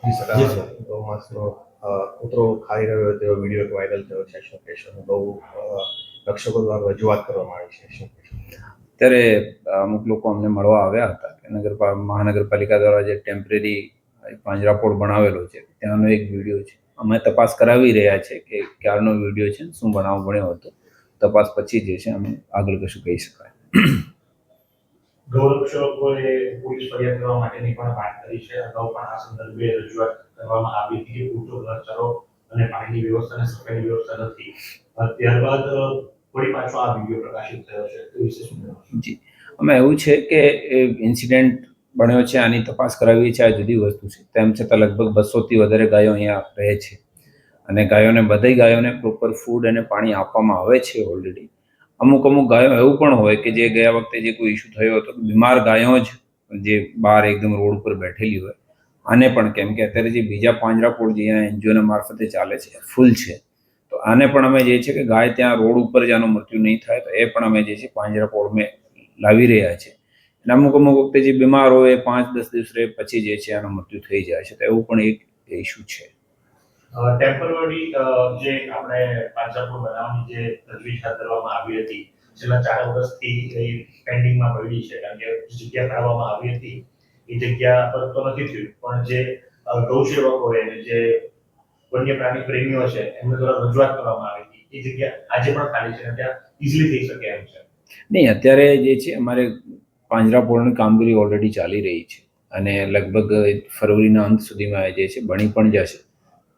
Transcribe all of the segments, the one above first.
જી sir ગૌમાંસનો કૂતરો ખાઈ રહ્યો તેવો વિડીયો વાયરલ થયો છે. શું કહેશો? બહુ રક્ષકો દ્વારા રજૂઆત કરવામાં આવી છે. શું કહેશો? ત્યારે અમુક લોકો અમને મળવા આવ્યા હતા કે મહાનગરપાલિકા દ્વારા જે ટેમ્પરરી પાંજરાપોળ બનાવેલો છે ત્યાંનો એક વિડીયો છે. અમે તપાસ કરાવી રહ્યા છે કે ક્યારનો વિડીયો છે, શું બનાવ બન્યો હતો. તપાસ પછી જે છે અમે આગળ કશું કહી શકાય. ગૌરક્ષકોએ પોલીસ ફરિયાદ કરવા માટેની પણ વાત કરી છે. અગાઉ પણ આ સંદર્ભે રજૂઆત કરવામાં આવી હતી કે પૂરતો ઘરચરો અને પાણીની વ્યવસ્થા અને સફાઈની વ્યવસ્થા નથી. ત્યારબાદ ફરી પાછો આ વિડીયો પ્રકાશિત થયો છે. તે વિશે શું કહેશો? જી, અમે એવું છે કે ઇન્સિડન્ટ બન્યો છે, આની તપાસ કરાવીએ છીએ. આ જુદી વસ્તુ છે. તેમ છતાં લગભગ 200થી વધારે ગાયો અહીંયા રહે છે અને બધી ગાયોને પ્રોપર ફૂડ અને પાણી આપવામાં આવે છે ઓલરેડી. અમુક ગાયો એવું પણ હોય કે જે ગયા વખતે જે કોઈ ઇસ્યુ થયો હતો, બીમાર ગાયો જ જે બહાર એકદમ રોડ પર બેઠેલી હોય. આને પણ કેમ કે અત્યારે જે બીજા પાંજરાપોળ જે અહીંયા એનજીઓના મારફતે ચાલે છે ફૂલ છે, તો આને પણ અમે જે છે કે ગાય ત્યાં રોડ ઉપર જ આનું મૃત્યુ નહીં થાય તો એ પણ અમે જે છે પાંજરાપોળ મેં લાવી રહ્યા છે. અને અમુક વખતે જે બીમાર હોય 5-10 દિવસ રહે પછી જે છે આનું મૃત્યુ થઈ જાય છે. તો એવું પણ એક ઇસ્યુ છે. ટેમ્પરરી જે આપણે પાંજરાપોળ બનાવવાની જે તજવીજ હાથ ધરવામાં આવી હતી, છેલ્લા 4 વર્ષથી પેન્ડિંગમાં પડી છે. કારણ કે જગ્યા કાઢવામાં આવી હતી એ જગ્યા પર તો નથી થયું, પણ જે ગૌસેવકો અને જે વન્ય પ્રાણી પ્રેમીઓ છે એમને દ્વારા રજૂઆત કરવામાં આવી હતી. એ જગ્યા આજે પણ ખાલી છે અને ત્યાં ઇઝીલી થઈ શકે એમ છે. નહીં, અત્યારે જે છે અમારે પાંજરાપોળની કામગીરી ઓલરેડી ચાલી રહી છે અને લગભગ ફરવરીના અંત સુધીમાં જે છે બની પણ જશે.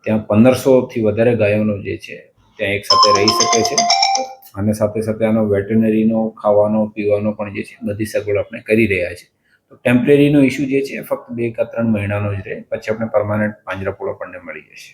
ત્યાં 1500થી વધારે ગાયોનો જે છે ત્યાં એક સાથે રહી શકે છે અને સાથે સાથે આનો વેટરનરીનો ખાવાનો પીવાનો પણ જે છે બધી સગવડ આપણે કરી રહ્યા છે. તો ટેમ્પરરીનો ઇસ્યુ જે છે ફક્ત 2 કે 3 મહિનાનો જ રહે, પછી આપણે પરમાનન્ટ પાંજરાપોળ આપણને મળી જશે.